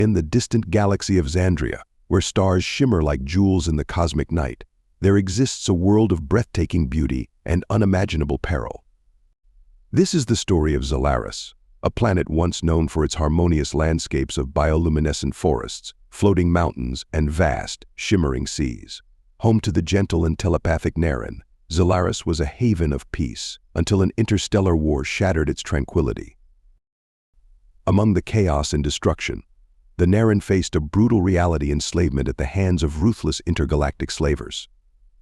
In the distant galaxy of Xandria, where stars shimmer like jewels in the cosmic night, there exists a world of breathtaking beauty and unimaginable peril. This is the story of Xalaris, a planet once known for its harmonious landscapes of bioluminescent forests, floating mountains, and vast, shimmering seas. Home to the gentle and telepathic Naryn, Xalaris was a haven of peace until an interstellar war shattered its tranquility. Among the chaos and destruction, the Naryn faced a brutal reality: enslavement at the hands of ruthless intergalactic slavers.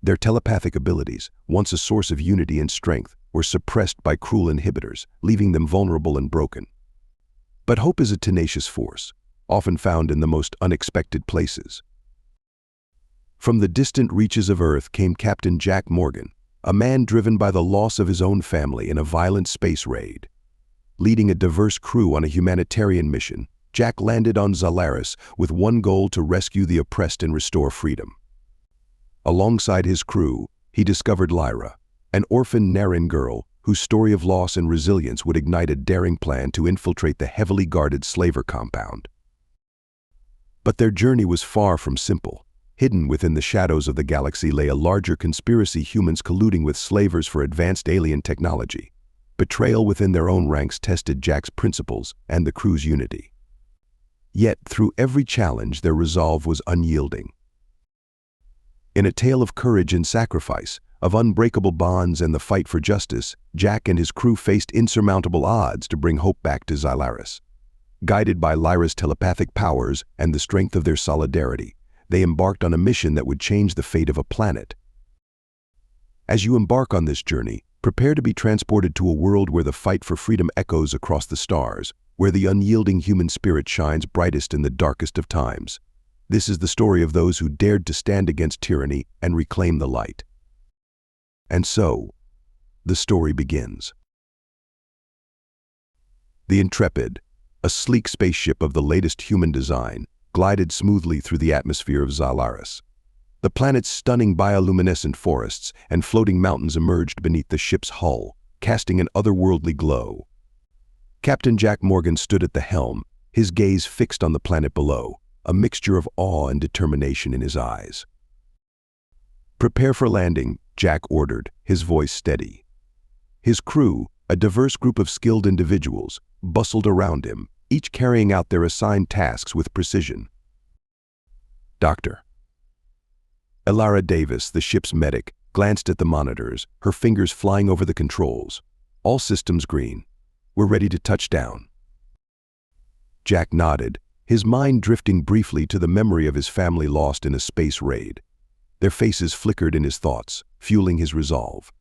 Their telepathic abilities, once a source of unity and strength, were suppressed by cruel inhibitors, leaving them vulnerable and broken. But hope is a tenacious force, often found in the most unexpected places. From the distant reaches of Earth came Captain Jack Morgan, a man driven by the loss of his own family in a violent space raid. Leading a diverse crew on a humanitarian mission, Jack landed on Xalaris with one goal: to rescue the oppressed and restore freedom. Alongside his crew, he discovered Lyra, an orphan Naryn girl whose story of loss and resilience would ignite a daring plan to infiltrate the heavily guarded slaver compound. But their journey was far from simple. Hidden within the shadows of the galaxy lay a larger conspiracy: humans colluding with slavers for advanced alien technology. Betrayal within their own ranks tested Jack's principles and the crew's unity. Yet, through every challenge, their resolve was unyielding. In a tale of courage and sacrifice, of unbreakable bonds and the fight for justice, Jack and his crew faced insurmountable odds to bring hope back to Xalaris. Guided by Lyra's telepathic powers and the strength of their solidarity, they embarked on a mission that would change the fate of a planet. As you embark on this journey, prepare to be transported to a world where the fight for freedom echoes across the stars, where the unyielding human spirit shines brightest in the darkest of times. This is the story of those who dared to stand against tyranny and reclaim the light. And so, the story begins. The Intrepid, a sleek spaceship of the latest human design, glided smoothly through the atmosphere of Xalaris. The planet's stunning bioluminescent forests and floating mountains emerged beneath the ship's hull, casting an otherworldly glow. Captain Jack Morgan stood at the helm, his gaze fixed on the planet below, a mixture of awe and determination in his eyes. "Prepare for landing," Jack ordered, his voice steady. His crew, a diverse group of skilled individuals, bustled around him, each carrying out their assigned tasks with precision. "Doctor." Lyra Davis, the ship's medic, glanced at the monitors, her fingers flying over the controls. "All systems green. We're ready to touch down." Jack nodded, his mind drifting briefly to the memory of his family lost in a space raid. Their faces flickered in his thoughts, fueling his resolve.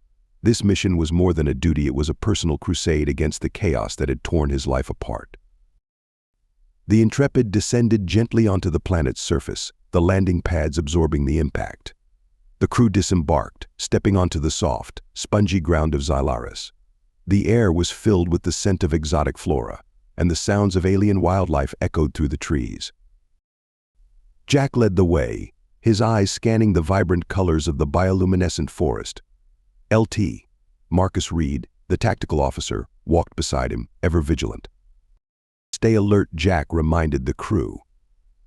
This mission was more than a duty; it was a personal crusade against the chaos that had torn his life apart. The Intrepid descended gently onto the planet's surface, the landing pads absorbing the impact. The crew disembarked, stepping onto the soft, spongy ground of Xalaris. The air was filled with the scent of exotic flora, and the sounds of alien wildlife echoed through the trees. Jack led the way, his eyes scanning the vibrant colors of the bioluminescent forest. LT, Marcus Reed, the tactical officer, walked beside him, ever vigilant. "Stay alert," Jack reminded the crew.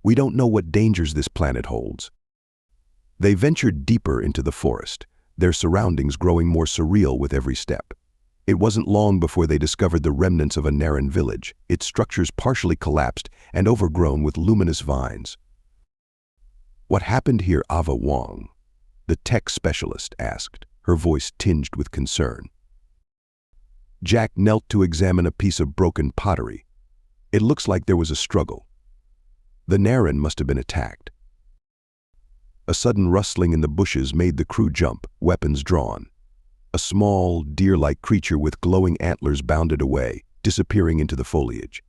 "We don't know what dangers this planet holds." They ventured deeper into the forest, their surroundings growing more surreal with every step. It wasn't long before they discovered the remnants of a Naryn village, its structures partially collapsed and overgrown with luminous vines. "What happened here?" Ava Wong, the tech specialist, asked, her voice tinged with concern. Jack knelt to examine a piece of broken pottery. "It looks like there was a struggle. The Naryn must have been attacked." A sudden rustling in the bushes made the crew jump, weapons drawn. A small, deer-like creature with glowing antlers bounded away, disappearing into the foliage.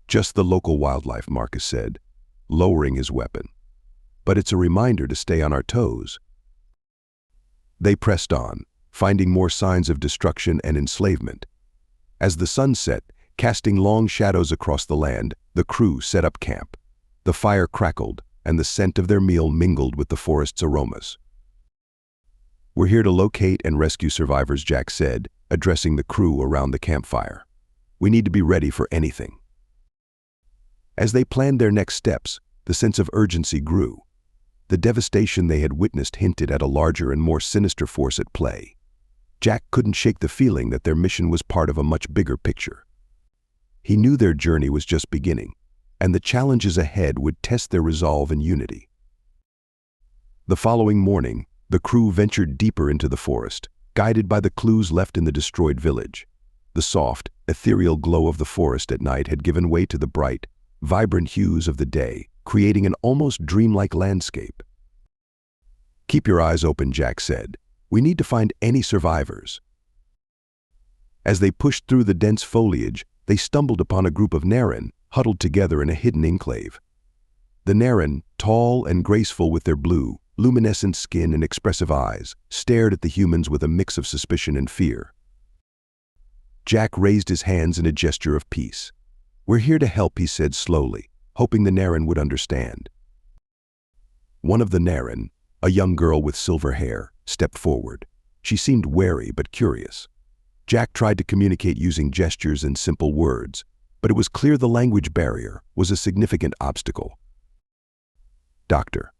"Just the local wildlife," Marcus said, lowering his weapon. "But it's a reminder to stay on our toes." They pressed on, finding more signs of destruction and enslavement. As the sun set, casting long shadows across the land, the crew set up camp. The fire crackled, and the scent of their meal mingled with the forest's aromas. "We're here to locate and rescue survivors," Jack said, addressing the crew around the campfire. "We need to be ready for anything." As they planned their next steps, the sense of urgency grew. The devastation they had witnessed hinted at a larger and more sinister force at play. Jack couldn't shake the feeling that their mission was part of a much bigger picture. He knew their journey was just beginning, and the challenges ahead would test their resolve and unity. The following morning, the crew ventured deeper into the forest, guided by the clues left in the destroyed village. The soft, ethereal glow of the forest at night had given way to the bright, vibrant hues of the day, creating an almost dreamlike landscape. "Keep your eyes open," Jack said. "We need to find any survivors." As they pushed through the dense foliage, they stumbled upon a group of Naryn huddled together in a hidden enclave. The Naryn, tall and graceful with their blue, luminescent skin and expressive eyes, stared at the humans with a mix of suspicion and fear. Jack raised his hands in a gesture of peace. "We're here to help," he said slowly, hoping the Naryn would understand. One of the Naryn, a young girl with silver hair, stepped forward. She seemed wary but curious. Jack tried to communicate using gestures and simple words, but it was clear the language barrier was a significant obstacle. "Doctor."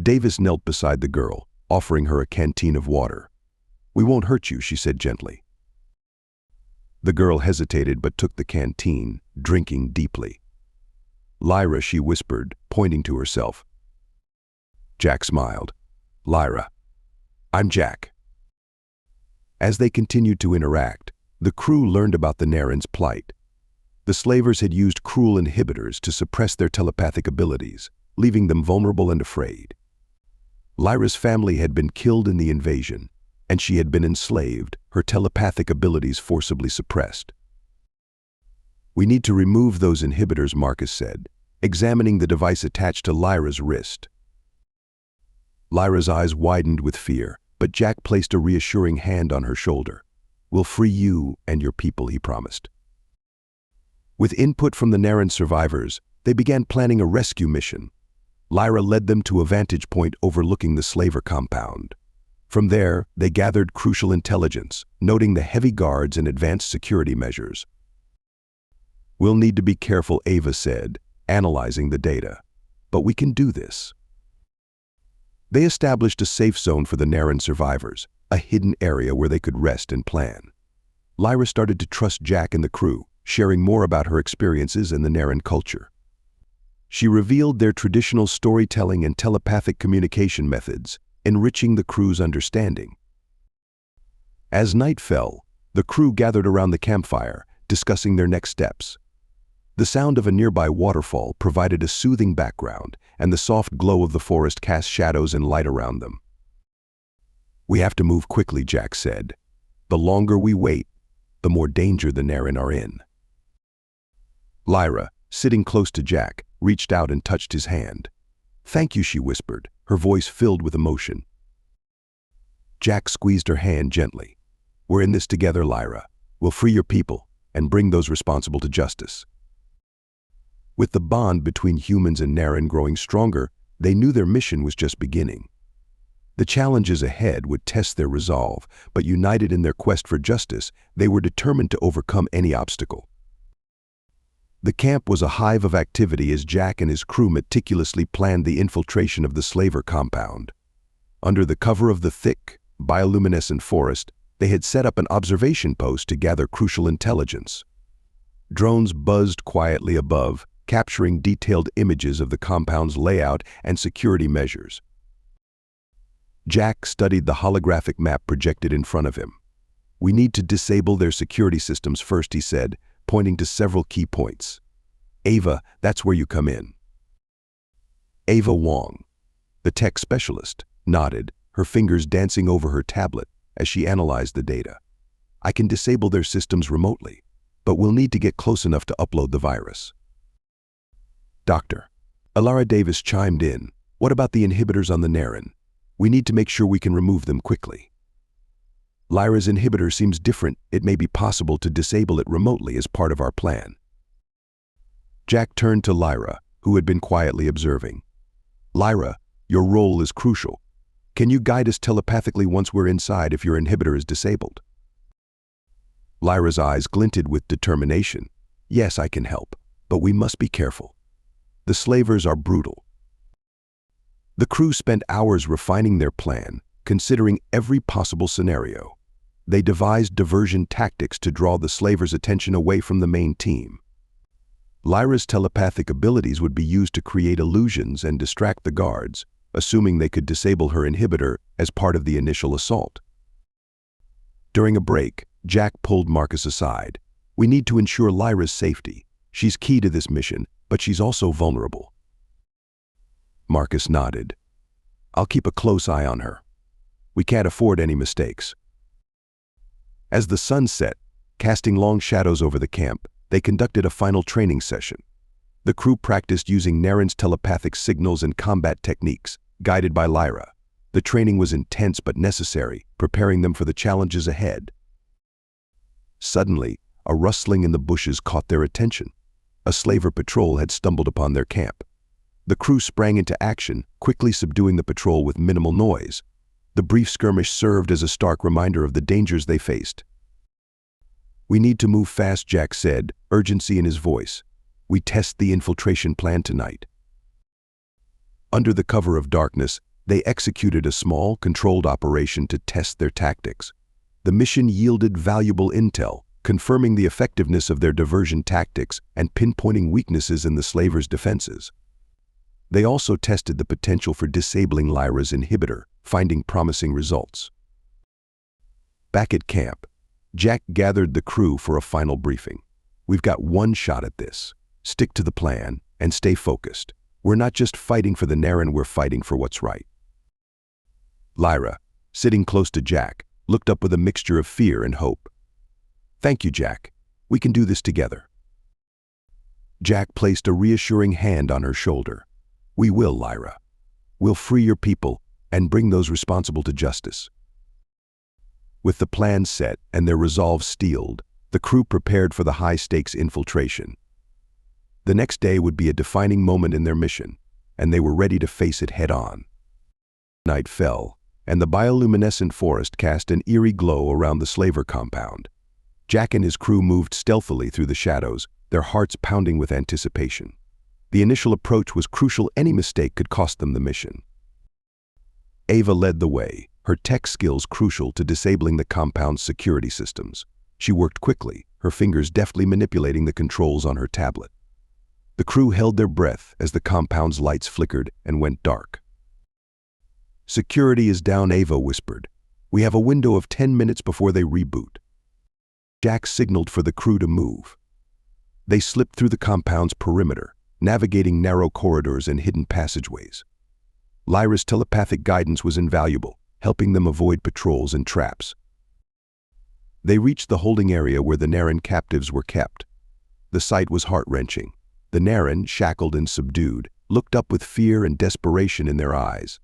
Davis knelt beside the girl, offering her a canteen of water. "We won't hurt you," she said gently. The girl hesitated but took the canteen, drinking deeply. "Lyra," she whispered, pointing to herself. Jack smiled. "Lyra. I'm Jack." As they continued to interact, the crew learned about the Naryn's plight. The slavers had used cruel inhibitors to suppress their telepathic abilities, leaving them vulnerable and afraid. Lyra's family had been killed in the invasion, and she had been enslaved, her telepathic abilities forcibly suppressed. "We need to remove those inhibitors," Marcus said, examining the device attached to Lyra's wrist. Lyra's eyes widened with fear, but Jack placed a reassuring hand on her shoulder. "We'll free you and your people," he promised. With input from the Naryn survivors, they began planning a rescue mission. Lyra led them to a vantage point overlooking the slaver compound. From there, they gathered crucial intelligence, noting the heavy guards and advanced security measures. "We'll need to be careful," Ava said, analyzing the data. "But we can do this." They established a safe zone for the Naryn survivors, a hidden area where they could rest and plan. Lyra started to trust Jack and the crew, sharing more about her experiences in the Naryn culture. She revealed their traditional storytelling and telepathic communication methods, enriching the crew's understanding. As night fell, the crew gathered around the campfire, discussing their next steps. The sound of a nearby waterfall provided a soothing background, and the soft glow of the forest cast shadows and light around them. "We have to move quickly," Jack said. "The longer we wait, the more danger the Naryn are in." Lyra, sitting close to Jack, reached out and touched his hand. "Thank you," she whispered, her voice filled with emotion. Jack squeezed her hand gently. "We're in this together, Lyra. We'll free your people and bring those responsible to justice." With the bond between humans and Naryn growing stronger, they knew their mission was just beginning. The challenges ahead would test their resolve, but united in their quest for justice, they were determined to overcome any obstacle. The camp was a hive of activity as Jack and his crew meticulously planned the infiltration of the slaver compound. Under the cover of the thick, bioluminescent forest, they had set up an observation post to gather crucial intelligence. Drones buzzed quietly above, capturing detailed images of the compound's layout and security measures. Jack studied the holographic map projected in front of him. "We need to disable their security systems first," he said, pointing to several key points. "Ava, that's where you come in." Ava Wong, the tech specialist, nodded, her fingers dancing over her tablet as she analyzed the data. "I can disable their systems remotely, but we'll need to get close enough to upload the virus." "Doctor," Alara Davis chimed in, "what about the inhibitors on the Naryn? We need to make sure we can remove them quickly." "Lyra's inhibitor seems different. It may be possible to disable it remotely as part of our plan." Jack turned to Lyra, who had been quietly observing. "Lyra, your role is crucial. Can you guide us telepathically once we're inside if your inhibitor is disabled?" Lyra's eyes glinted with determination. "Yes, I can help, but we must be careful. The slavers are brutal. The crew spent hours refining their plan, considering every possible scenario. They devised diversion tactics to draw the slavers' attention away from the main team. Lyra's telepathic abilities would be used to create illusions and distract the guards, assuming they could disable her inhibitor as part of the initial assault. During a break, Jack pulled Marcus aside. "We need to ensure Lyra's safety. She's key to this mission, but she's also vulnerable." Marcus nodded. "I'll keep a close eye on her. We can't afford any mistakes." As the sun set, casting long shadows over the camp, they conducted a final training session. The crew practiced using Naryn's telepathic signals and combat techniques, guided by Lyra. The training was intense but necessary, preparing them for the challenges ahead. Suddenly, a rustling in the bushes caught their attention. A slaver patrol had stumbled upon their camp. The crew sprang into action, quickly subduing the patrol with minimal noise. The brief skirmish served as a stark reminder of the dangers they faced. "We need to move fast," Jack said, urgency in his voice. "We test the infiltration plan tonight." Under the cover of darkness, they executed a small, controlled operation to test their tactics. The mission yielded valuable intel, confirming the effectiveness of their diversion tactics and pinpointing weaknesses in the slavers' defenses. They also tested the potential for disabling Lyra's inhibitor, finding promising results. Back at camp, Jack gathered the crew for a final briefing. "We've got one shot at this. Stick to the plan and stay focused. We're not just fighting for the Naryn, we're fighting for what's right." Lyra, sitting close to Jack, looked up with a mixture of fear and hope. "Thank you, Jack. We can do this together." Jack placed a reassuring hand on her shoulder. "We will, Lyra. We'll free your people and bring those responsible to justice." With the plan set and their resolve steeled, the crew prepared for the high-stakes infiltration. The next day would be a defining moment in their mission, and they were ready to face it head-on. Night fell, and the bioluminescent forest cast an eerie glow around the slaver compound. Jack and his crew moved stealthily through the shadows, their hearts pounding with anticipation. The initial approach was crucial. Any mistake could cost them the mission. Ava led the way, her tech skills crucial to disabling the compound's security systems. She worked quickly, her fingers deftly manipulating the controls on her tablet. The crew held their breath as the compound's lights flickered and went dark. "Security is down," Ava whispered. "We have a window of 10 minutes before they reboot." Jack signaled for the crew to move. They slipped through the compound's perimeter, navigating narrow corridors and hidden passageways. Lyra's telepathic guidance was invaluable, helping them avoid patrols and traps. They reached the holding area where the Naryn captives were kept. The sight was heart-wrenching. The Naryn, shackled and subdued, looked up with fear and desperation in their eyes.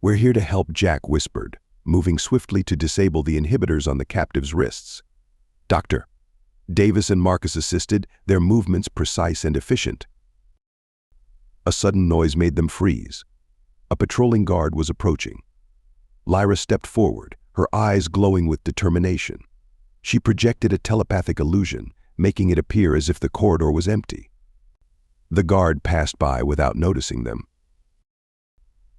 "We're here to help," Jack whispered, moving swiftly to disable the inhibitors on the captives' wrists. "Doctor." Davis and Marcus assisted, their movements precise and efficient. A sudden noise made them freeze. A patrolling guard was approaching. Lyra stepped forward, her eyes glowing with determination. She projected a telepathic illusion, making it appear as if the corridor was empty. The guard passed by without noticing them.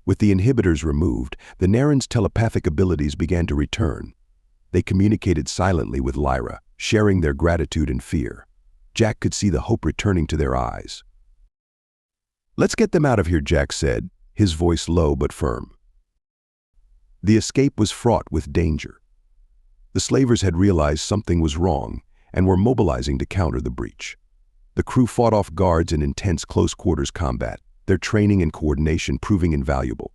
With the inhibitors removed, the Naryn's telepathic abilities began to return. They communicated silently with Lyra, sharing their gratitude and fear. Jack could see the hope returning to their eyes. "Let's get them out of here," Jack said, his voice low but firm. The escape was fraught with danger. The slavers had realized something was wrong and were mobilizing to counter the breach. The crew fought off guards in intense close-quarters combat, their training and coordination proving invaluable.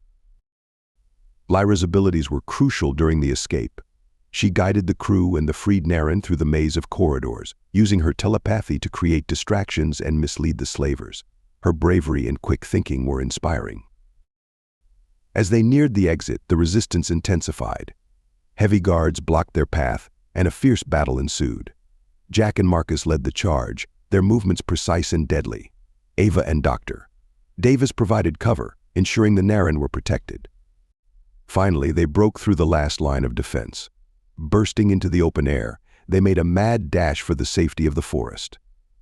Lyra's abilities were crucial during the escape. She guided the crew and the freed Naryn through the maze of corridors, using her telepathy to create distractions and mislead the slavers. Her bravery and quick thinking were inspiring. As they neared the exit, the resistance intensified. Heavy guards blocked their path, and a fierce battle ensued. Jack and Marcus led the charge, their movements precise and deadly. Ava and Dr. Davis provided cover, ensuring the Naryn were protected. Finally, they broke through the last line of defense. Bursting into the open air, they made a mad dash for the safety of the forest.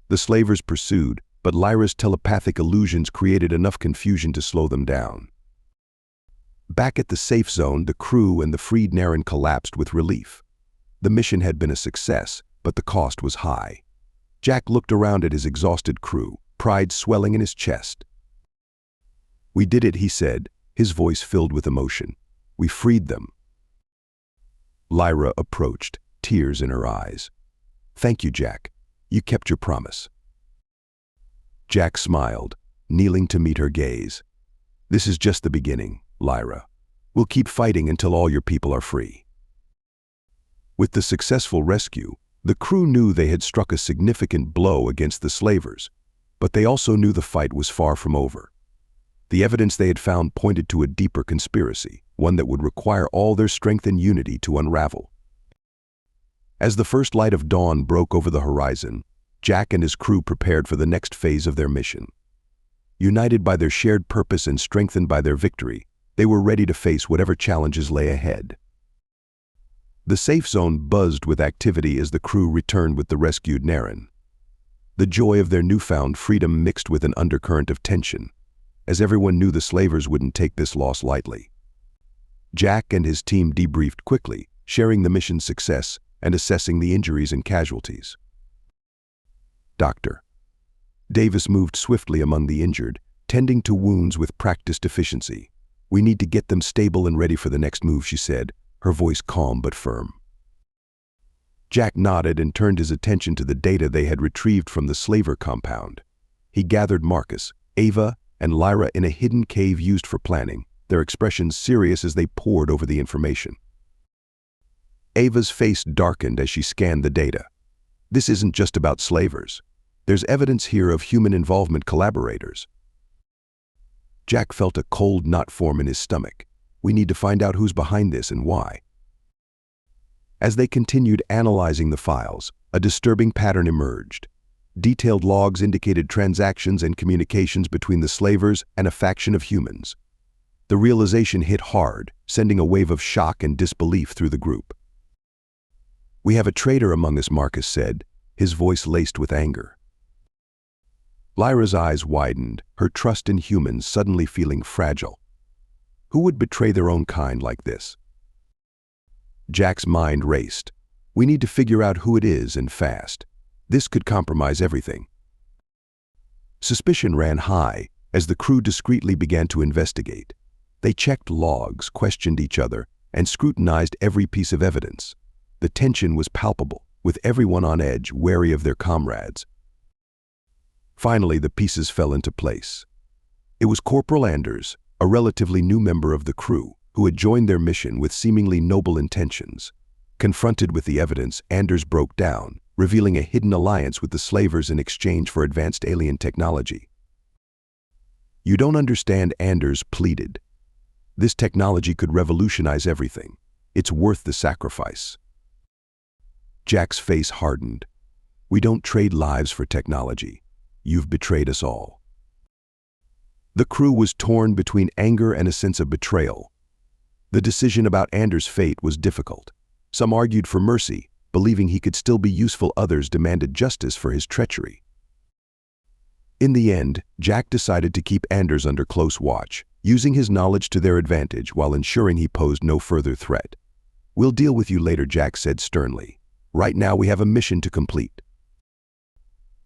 The slavers pursued, but Lyra's telepathic illusions created enough confusion to slow them down. Back at the safe zone, the crew and the freed Naryn collapsed with relief. The mission had been a success, but the cost was high. Jack looked around at his exhausted crew, pride swelling in his chest. "We did it," he said, his voice filled with emotion. "We freed them." Lyra approached, tears in her eyes. "Thank you, Jack. You kept your promise." Jack smiled, kneeling to meet her gaze. "This is just the beginning, Lyra. We'll keep fighting until all your people are free." With the successful rescue, the crew knew they had struck a significant blow against the slavers, but they also knew the fight was far from over. The evidence they had found pointed to a deeper conspiracy, one that would require all their strength and unity to unravel. As the first light of dawn broke over the horizon, Jack and his crew prepared for the next phase of their mission. United by their shared purpose and strengthened by their victory, they were ready to face whatever challenges lay ahead. The safe zone buzzed with activity as the crew returned with the rescued Naryn. The joy of their newfound freedom mixed with an undercurrent of tension, as everyone knew the slavers wouldn't take this loss lightly. Jack and his team debriefed quickly, sharing the mission's success and assessing the injuries and casualties. Dr. Davis moved swiftly among the injured, tending to wounds with practiced efficiency. "We need to get them stable and ready for the next move," she said, her voice calm but firm. Jack nodded and turned his attention to the data they had retrieved from the slaver compound. He gathered Marcus, Ava, and Lyra in a hidden cave used for planning, their expressions serious as they pored over the information. Ava's face darkened as she scanned the data. "This isn't just about slavers. There's evidence here of human involvement collaborators." Jack felt a cold knot form in his stomach. "We need to find out who's behind this and why." As they continued analyzing the files, a disturbing pattern emerged. Detailed logs indicated transactions and communications between the slavers and a faction of humans. The realization hit hard, sending a wave of shock and disbelief through the group. "We have a traitor among us," Marcus said, his voice laced with anger. Lyra's eyes widened, her trust in humans suddenly feeling fragile. Who would betray their own kind like this? Jack's mind raced. "We need to figure out who it is, and fast. This could compromise everything." Suspicion ran high as the crew discreetly began to investigate. They checked logs, questioned each other, and scrutinized every piece of evidence. The tension was palpable, with everyone on edge, wary of their comrades. Finally, the pieces fell into place. It was Corporal Anders, a relatively new member of the crew, who had joined their mission with seemingly noble intentions. Confronted with the evidence, Anders broke down, revealing a hidden alliance with the slavers in exchange for advanced alien technology. "You don't understand," Anders pleaded. "This technology could revolutionize everything. It's worth the sacrifice." Jack's face hardened. "We don't trade lives for technology. You've betrayed us all." The crew was torn between anger and a sense of betrayal. The decision about Anders' fate was difficult. Some argued for mercy, believing he could still be useful. Others demanded justice for his treachery. In the end, Jack decided to keep Anders under close watch, using his knowledge to their advantage while ensuring he posed no further threat. "We'll deal with you later," Jack said sternly. "Right now we have a mission to complete."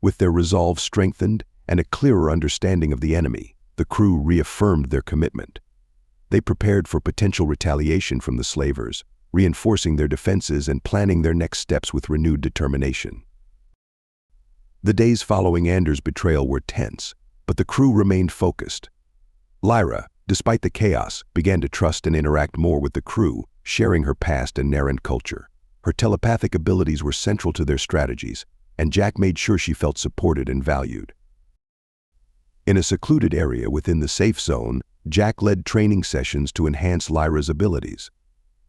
With their resolve strengthened and a clearer understanding of the enemy, the crew reaffirmed their commitment. They prepared for potential retaliation from the slavers, reinforcing their defenses and planning their next steps with renewed determination. The days following Anders' betrayal were tense, but the crew remained focused. Lyra, despite the chaos, began to trust and interact more with the crew, sharing her past and Naryn culture. Her telepathic abilities were central to their strategies, and Jack made sure she felt supported and valued. In a secluded area within the safe zone, Jack led training sessions to enhance Lyra's abilities.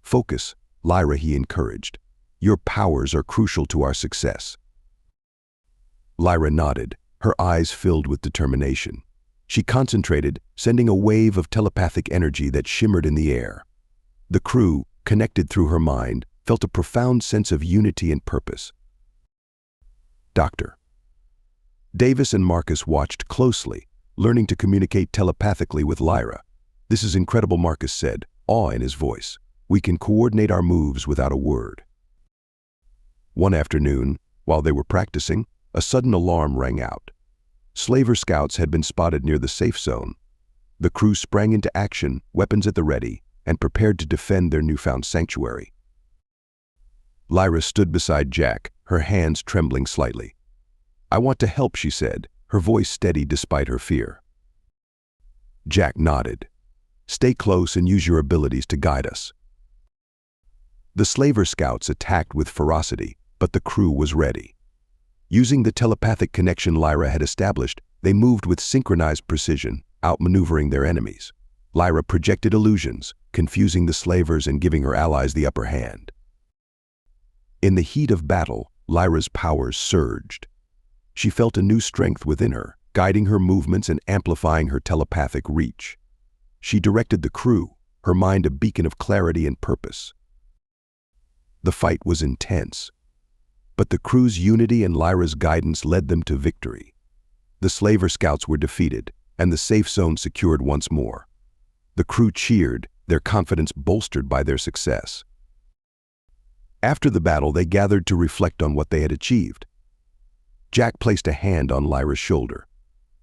"Focus, Lyra," he encouraged. "Your powers are crucial to our success." Lyra nodded, her eyes filled with determination. She concentrated, sending a wave of telepathic energy that shimmered in the air. The crew, connected through her mind, felt a profound sense of unity and purpose. "Doctor." Davis and Marcus watched closely, learning to communicate telepathically with Lyra. "This is incredible," Marcus said, awe in his voice. "We can coordinate our moves without a word." One afternoon, while they were practicing, a sudden alarm rang out. Slaver scouts had been spotted near the safe zone. The crew sprang into action, weapons at the ready, and prepared to defend their newfound sanctuary. Lyra stood beside Jack, her hands trembling slightly. "I want to help," she said, her voice steady despite her fear. Jack nodded. "Stay close and use your abilities to guide us." The slaver scouts attacked with ferocity, but the crew was ready. Using the telepathic connection Lyra had established, they moved with synchronized precision, outmaneuvering their enemies. Lyra projected illusions, confusing the slavers and giving her allies the upper hand. In the heat of battle, Lyra's powers surged. She felt a new strength within her, guiding her movements and amplifying her telepathic reach. She directed the crew, her mind a beacon of clarity and purpose. The fight was intense, but the crew's unity and Lyra's guidance led them to victory. The slaver scouts were defeated, and the safe zone secured once more. The crew cheered, their confidence bolstered by their success. After the battle, they gathered to reflect on what they had achieved. Jack placed a hand on Lyra's shoulder.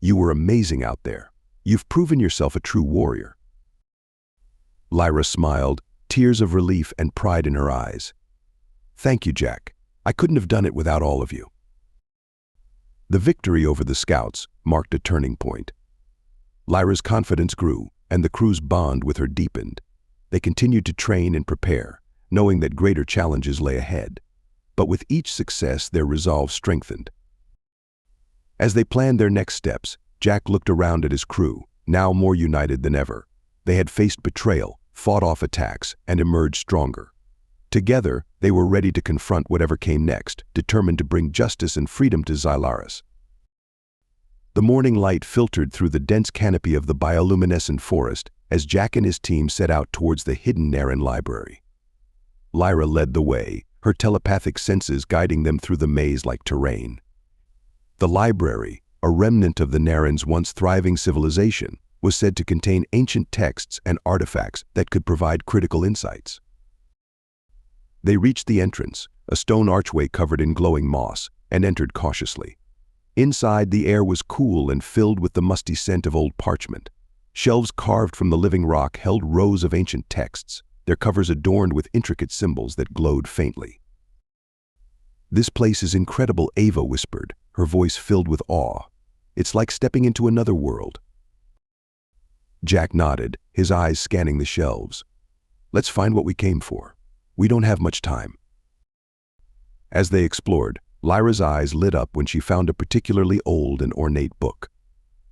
"You were amazing out there. You've proven yourself a true warrior." Lyra smiled, tears of relief and pride in her eyes. "Thank you, Jack. I couldn't have done it without all of you." The victory over the scouts marked a turning point. Lyra's confidence grew, and the crew's bond with her deepened. They continued to train and prepare, knowing that greater challenges lay ahead. But with each success, their resolve strengthened. As they planned their next steps, Jack looked around at his crew, now more united than ever. They had faced betrayal, fought off attacks, and emerged stronger. Together, they were ready to confront whatever came next, determined to bring justice and freedom to Xylaris. The morning light filtered through the dense canopy of the bioluminescent forest as Jack and his team set out towards the hidden Naryn library. Lyra led the way, her telepathic senses guiding them through the maze-like terrain. The library, a remnant of the Naryn's once thriving civilization, was said to contain ancient texts and artifacts that could provide critical insights. They reached the entrance, a stone archway covered in glowing moss, and entered cautiously. Inside, the air was cool and filled with the musty scent of old parchment. Shelves carved from the living rock held rows of ancient texts, their covers adorned with intricate symbols that glowed faintly. "This place is incredible," Ava whispered, her voice filled with awe. "It's like stepping into another world." Jack nodded, his eyes scanning the shelves. "Let's find what we came for. We don't have much time." As they explored, Lyra's eyes lit up when she found a particularly old and ornate book.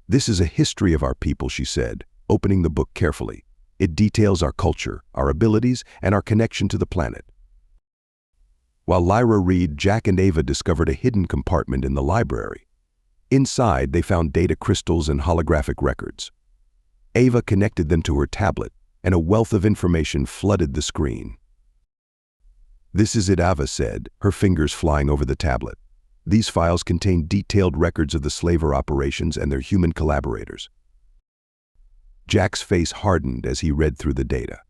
"This is a history of our people," she said, opening the book carefully. "It details our culture, our abilities, and our connection to the planet." While Lyra read, Jack and Ava discovered a hidden compartment in the library. Inside, they found data crystals and holographic records. Ava connected them to her tablet, and a wealth of information flooded the screen. "This is it," Ava said, her fingers flying over the tablet. "These files contain detailed records of the slaver operations and their human collaborators." Jack's face hardened as he read through the data.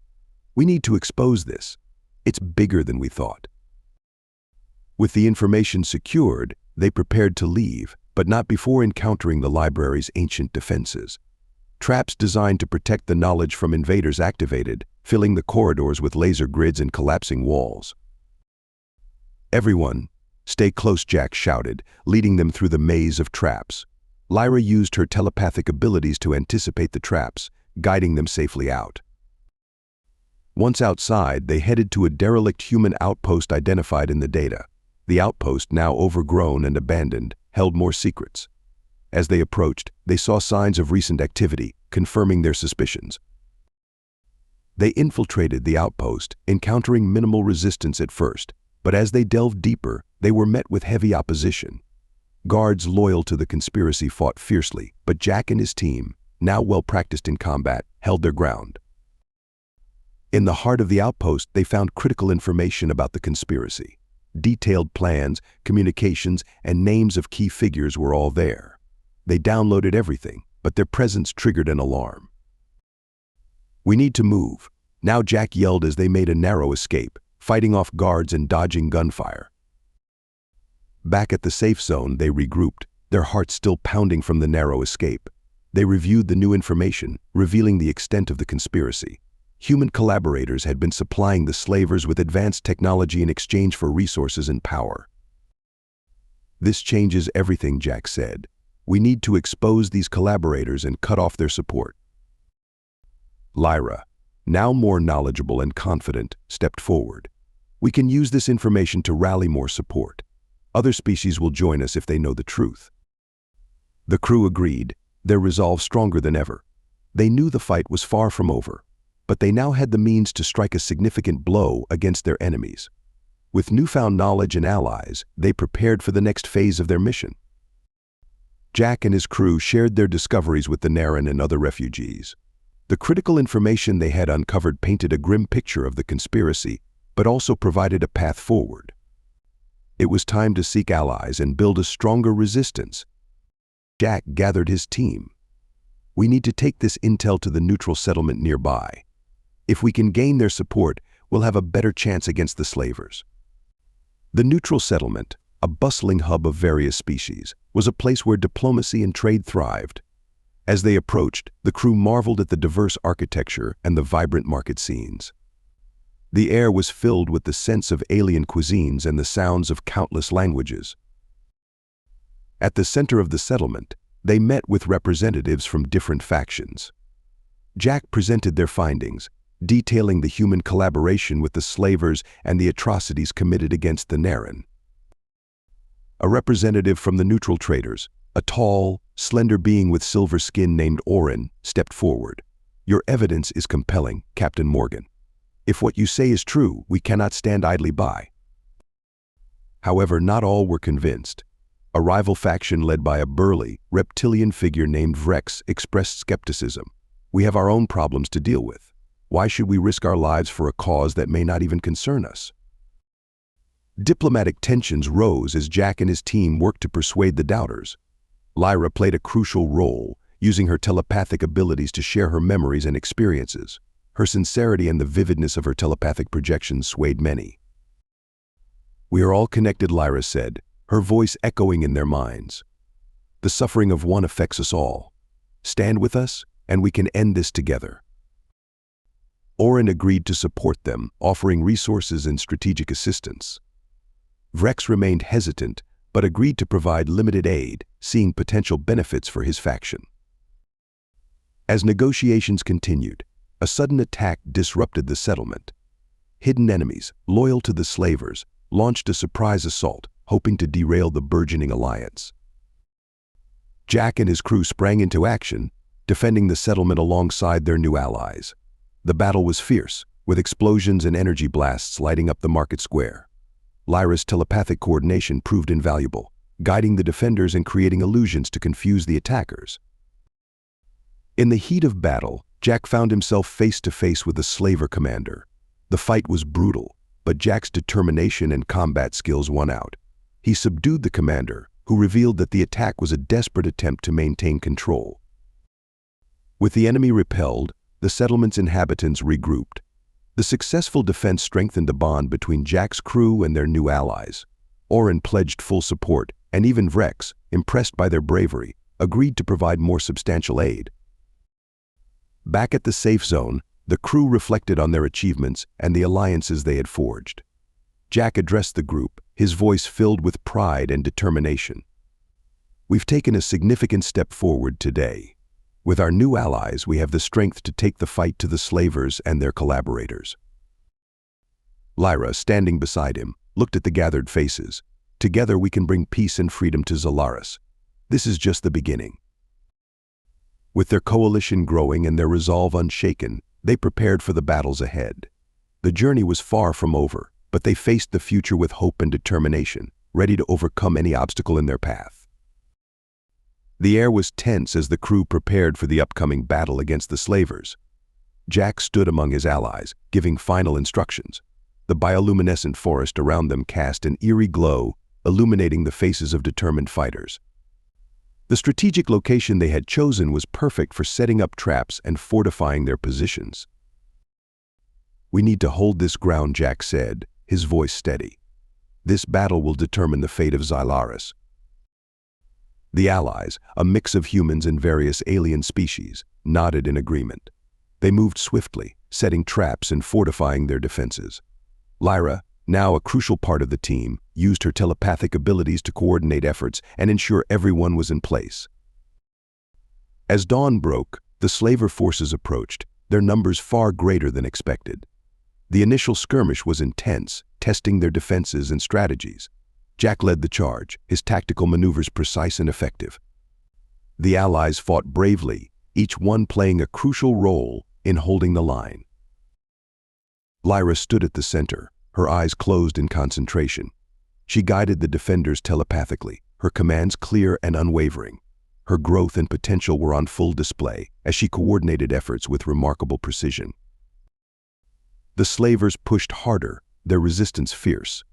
"We need to expose this. It's bigger than we thought." With the information secured, they prepared to leave, but not before encountering the library's ancient defenses. Traps designed to protect the knowledge from invaders activated, filling the corridors with laser grids and collapsing walls. "Everyone, stay close," Jack shouted, leading them through the maze of traps. Lyra used her telepathic abilities to anticipate the traps, guiding them safely out. Once outside, they headed to a derelict human outpost identified in the data. The outpost, now overgrown and abandoned, held more secrets. As they approached, they saw signs of recent activity, confirming their suspicions. They infiltrated the outpost, encountering minimal resistance at first, but as they delved deeper, they were met with heavy opposition. Guards loyal to the conspiracy fought fiercely, but Jack and his team, now well practiced in combat, held their ground. In the heart of the outpost, they found critical information about the conspiracy. Detailed plans, communications, and names of key figures were all there. They downloaded everything, but their presence triggered an alarm. "We need to move," now Jack yelled as they made a narrow escape, fighting off guards and dodging gunfire. Back at the safe zone, they regrouped, their hearts still pounding from the narrow escape. They reviewed the new information, revealing the extent of the conspiracy. Human collaborators had been supplying the slavers with advanced technology in exchange for resources and power. "This changes everything," Jack said. "We need to expose these collaborators and cut off their support." Lyra, now more knowledgeable and confident, stepped forward. "We can use this information to rally more support. Other species will join us if they know the truth." The crew agreed, their resolve stronger than ever. They knew the fight was far from over, but they now had the means to strike a significant blow against their enemies. With newfound knowledge and allies, they prepared for the next phase of their mission. Jack and his crew shared their discoveries with the Naryn and other refugees. The critical information they had uncovered painted a grim picture of the conspiracy, but also provided a path forward. It was time to seek allies and build a stronger resistance. Jack gathered his team. "We need to take this intel to the neutral settlement nearby. If we can gain their support, we'll have a better chance against the slavers." The neutral settlement, a bustling hub of various species, was a place where diplomacy and trade thrived. As they approached, the crew marveled at the diverse architecture and the vibrant market scenes. The air was filled with the sense of alien cuisines and the sounds of countless languages. At the center of the settlement, they met with representatives from different factions. Jack presented their findings, detailing the human collaboration with the slavers and the atrocities committed against the Naryn. A representative from the neutral traders, a tall, slender being with silver skin named Naryn, stepped forward. "Your evidence is compelling, Captain Morgan. If what you say is true, we cannot stand idly by." However, not all were convinced. A rival faction led by a burly, reptilian figure named Vrex expressed skepticism. "We have our own problems to deal with. Why should we risk our lives for a cause that may not even concern us?" Diplomatic tensions rose as Jack and his team worked to persuade the doubters. Lyra played a crucial role, using her telepathic abilities to share her memories and experiences. Her sincerity and the vividness of her telepathic projections swayed many. "We are all connected," Lyra said, her voice echoing in their minds. "The suffering of one affects us all. Stand with us, and we can end this together." Naryn agreed to support them, offering resources and strategic assistance. Vrex remained hesitant, but agreed to provide limited aid, seeing potential benefits for his faction. As negotiations continued, a sudden attack disrupted the settlement. Hidden enemies, loyal to the slavers, launched a surprise assault, hoping to derail the burgeoning alliance. Jack and his crew sprang into action, defending the settlement alongside their new allies. The battle was fierce, with explosions and energy blasts lighting up the market square. Lyra's telepathic coordination proved invaluable, guiding the defenders and creating illusions to confuse the attackers. In the heat of battle, Jack found himself face to face with a slaver commander. The fight was brutal, but Jack's determination and combat skills won out. He subdued the commander, who revealed that the attack was a desperate attempt to maintain control. With the enemy repelled, the settlement's inhabitants regrouped. The successful defense strengthened the bond between Jack's crew and their new allies. Naryn pledged full support, and even Vrex, impressed by their bravery, agreed to provide more substantial aid. Back at the safe zone, the crew reflected on their achievements and the alliances they had forged. Jack addressed the group, his voice filled with pride and determination. "We've taken a significant step forward today. With our new allies, we have the strength to take the fight to the slavers and their collaborators." Lyra, standing beside him, looked at the gathered faces. "Together we can bring peace and freedom to Zalaris. This is just the beginning." With their coalition growing and their resolve unshaken, they prepared for the battles ahead. The journey was far from over, but they faced the future with hope and determination, ready to overcome any obstacle in their path. The air was tense as the crew prepared for the upcoming battle against the slavers. Jack stood among his allies, giving final instructions. The bioluminescent forest around them cast an eerie glow, illuminating the faces of determined fighters. The strategic location they had chosen was perfect for setting up traps and fortifying their positions. "We need to hold this ground," Jack said, his voice steady. "This battle will determine the fate of Xylaris." The allies, a mix of humans and various alien species, nodded in agreement. They moved swiftly, setting traps and fortifying their defenses. Lyra, now a crucial part of the team, used her telepathic abilities to coordinate efforts and ensure everyone was in place. As dawn broke, the slaver forces approached, their numbers far greater than expected. The initial skirmish was intense, testing their defenses and strategies. Jack led the charge, his tactical maneuvers precise and effective. The allies fought bravely, each one playing a crucial role in holding the line. Lyra stood at the center, her eyes closed in concentration. She guided the defenders telepathically, her commands clear and unwavering. Her growth and potential were on full display as she coordinated efforts with remarkable precision. The slavers pushed harder, their resistance fierce.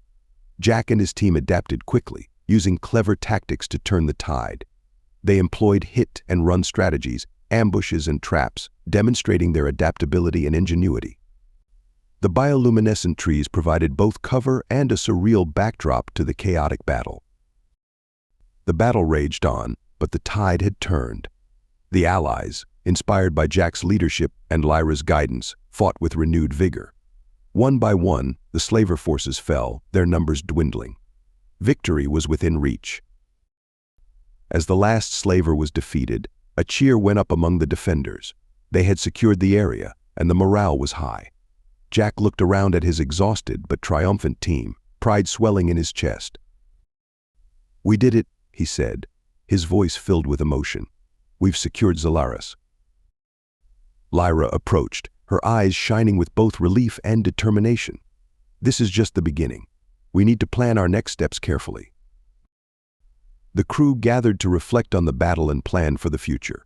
Jack and his team adapted quickly, using clever tactics to turn the tide. They employed hit-and-run strategies, ambushes and traps, demonstrating their adaptability and ingenuity. The bioluminescent trees provided both cover and a surreal backdrop to the chaotic battle. The battle raged on, but the tide had turned. The allies, inspired by Jack's leadership and Lyra's guidance, fought with renewed vigor. One by one, the slaver forces fell, their numbers dwindling. Victory was within reach. As the last slaver was defeated, a cheer went up among the defenders. They had secured the area, and the morale was high. Jack looked around at his exhausted but triumphant team, pride swelling in his chest. "We did it," he said, his voice filled with emotion. "We've secured Xylaris." Lyra approached, her eyes shining with both relief and determination. "This is just the beginning. We need to plan our next steps carefully." The crew gathered to reflect on the battle and plan for the future.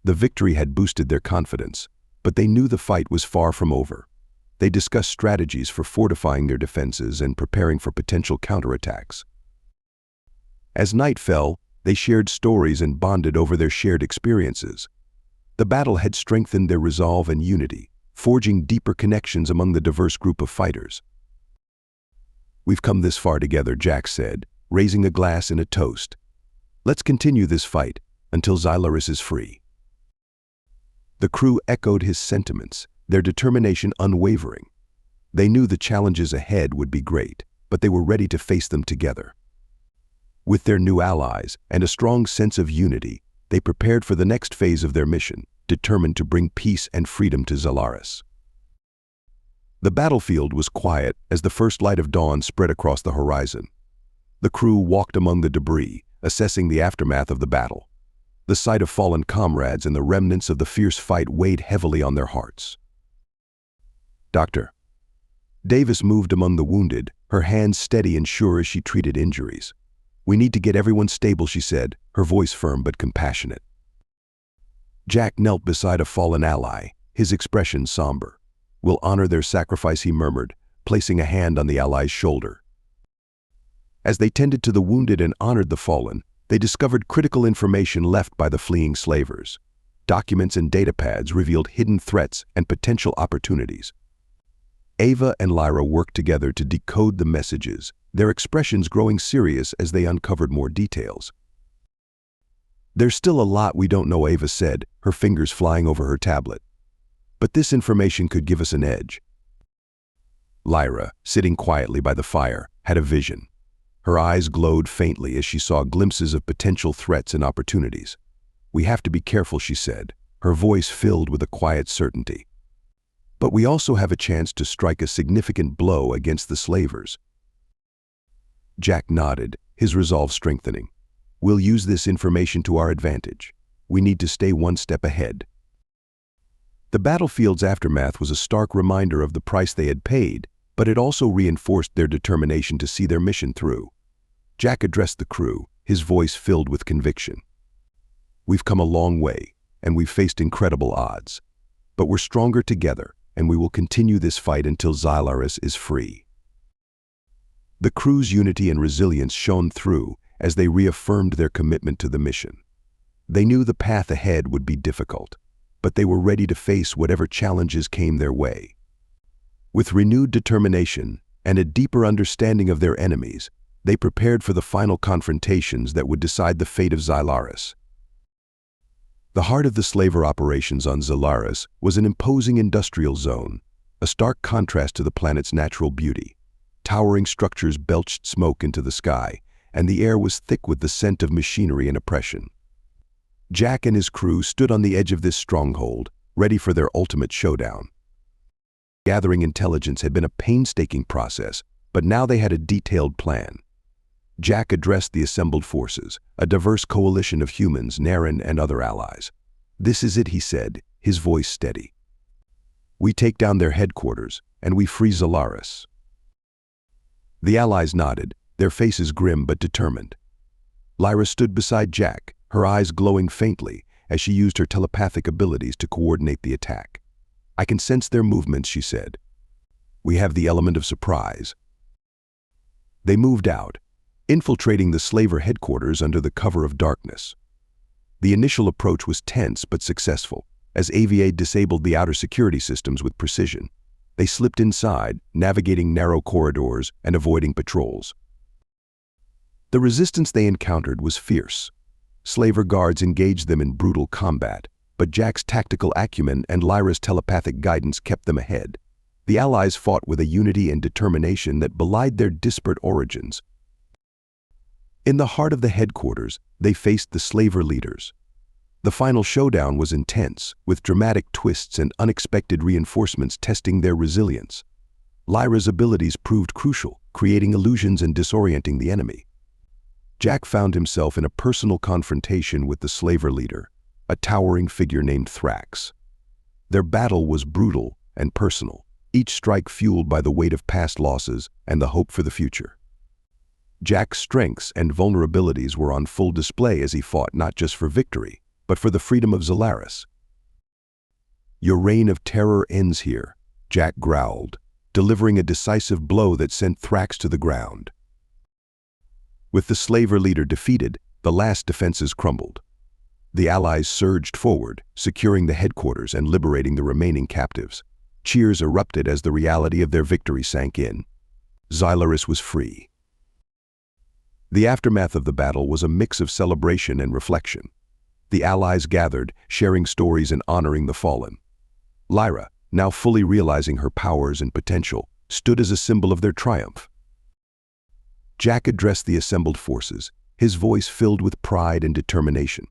The victory had boosted their confidence, but they knew the fight was far from over. They discussed strategies for fortifying their defenses and preparing for potential counterattacks. As night fell, they shared stories and bonded over their shared experiences. The battle had strengthened their resolve and unity, forging deeper connections among the diverse group of fighters. "We've come this far together," Jack said, raising a glass in a toast. "Let's continue this fight until Xylaris is free." The crew echoed his sentiments, their determination unwavering. They knew the challenges ahead would be great, but they were ready to face them together. With their new allies and a strong sense of unity, they prepared for the next phase of their mission, determined to bring peace and freedom to Xylaris. The battlefield was quiet as the first light of dawn spread across the horizon. The crew walked among the debris, assessing the aftermath of the battle. The sight of fallen comrades and the remnants of the fierce fight weighed heavily on their hearts. "Doctor." Davis moved among the wounded, her hands steady and sure as she treated injuries. "We need to get everyone stable," she said, her voice firm but compassionate. Jack knelt beside a fallen ally, his expression somber. "We'll honor their sacrifice," he murmured, placing a hand on the ally's shoulder. As they tended to the wounded and honored the fallen, they discovered critical information left by the fleeing slavers. Documents and datapads revealed hidden threats and potential opportunities. Ava and Lyra worked together to decode the messages, their expressions growing serious as they uncovered more details. "There's still a lot we don't know," Ava said, her fingers flying over her tablet. "But this information could give us an edge." Lyra, sitting quietly by the fire, had a vision. Her eyes glowed faintly as she saw glimpses of potential threats and opportunities. "We have to be careful," she said, her voice filled with a quiet certainty. "But we also have a chance to strike a significant blow against the slavers." Jack nodded, his resolve strengthening. "We'll use this information to our advantage. We need to stay one step ahead." The battlefield's aftermath was a stark reminder of the price they had paid, but it also reinforced their determination to see their mission through. Jack addressed the crew, his voice filled with conviction. "We've come a long way, and we've faced incredible odds. But we're stronger together, and we will continue this fight until Xylaris is free." The crew's unity and resilience shone through as they reaffirmed their commitment to the mission. They knew the path ahead would be difficult, but they were ready to face whatever challenges came their way. With renewed determination and a deeper understanding of their enemies, they prepared for the final confrontations that would decide the fate of Xylaris. The heart of the slaver operations on Xylaris was an imposing industrial zone, a stark contrast to the planet's natural beauty. Towering structures belched smoke into the sky, and the air was thick with the scent of machinery and oppression. Jack and his crew stood on the edge of this stronghold, ready for their ultimate showdown. Gathering intelligence had been a painstaking process, but now they had a detailed plan. Jack addressed the assembled forces, a diverse coalition of humans, Naryn and other allies. "This is it," he said, his voice steady. "We take down their headquarters, and we free Xylaris." The allies nodded, their faces grim but determined. Lyra stood beside Jack, her eyes glowing faintly as she used her telepathic abilities to coordinate the attack. "I can sense their movements," she said. "We have the element of surprise." They moved out, infiltrating the slaver headquarters under the cover of darkness. The initial approach was tense but successful, as AVA disabled the outer security systems with precision. They slipped inside, navigating narrow corridors and avoiding patrols. The resistance they encountered was fierce. Slaver guards engaged them in brutal combat, but Jack's tactical acumen and Lyra's telepathic guidance kept them ahead. The allies fought with a unity and determination that belied their disparate origins. In the heart of the headquarters, they faced the slaver leaders. The final showdown was intense, with dramatic twists and unexpected reinforcements testing their resilience. Lyra's abilities proved crucial, creating illusions and disorienting the enemy. Jack found himself in a personal confrontation with the slaver leader, a towering figure named Thrax. Their battle was brutal and personal, each strike fueled by the weight of past losses and the hope for the future. Jack's strengths and vulnerabilities were on full display as he fought not just for victory, but for the freedom of Xylaris. "Your reign of terror ends here," Jack growled, delivering a decisive blow that sent Thrax to the ground. With the slaver leader defeated, the last defenses crumbled. The allies surged forward, securing the headquarters and liberating the remaining captives. Cheers erupted as the reality of their victory sank in. Xylaris was free. The aftermath of the battle was a mix of celebration and reflection. The allies gathered, sharing stories and honoring the fallen. Lyra, now fully realizing her powers and potential, stood as a symbol of their triumph. Jack addressed the assembled forces, his voice filled with pride and determination.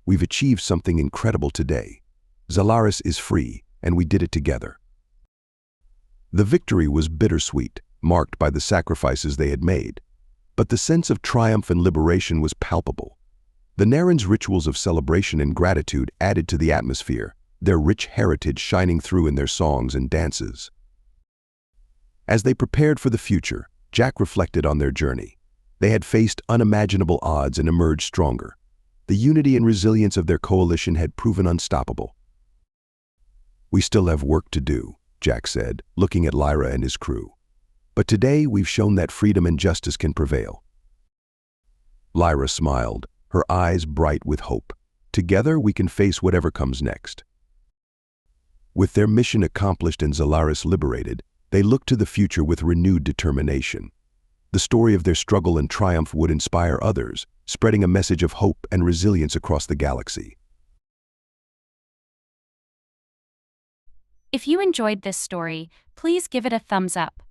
"We've achieved something incredible today. Xylaris is free, and we did it together." The victory was bittersweet, marked by the sacrifices they had made. But the sense of triumph and liberation was palpable. The Naryn's rituals of celebration and gratitude added to the atmosphere, their rich heritage shining through in their songs and dances. As they prepared for the future, Jack reflected on their journey. They had faced unimaginable odds and emerged stronger. The unity and resilience of their coalition had proven unstoppable. "We still have work to do," Jack said, looking at Lyra and his crew. "But today we've shown that freedom and justice can prevail." Lyra smiled, her eyes bright with hope. "Together we can face whatever comes next." With their mission accomplished and Xylaris liberated, they looked to the future with renewed determination. The story of their struggle and triumph would inspire others, spreading a message of hope and resilience across the galaxy. If you enjoyed this story, please give it a thumbs up.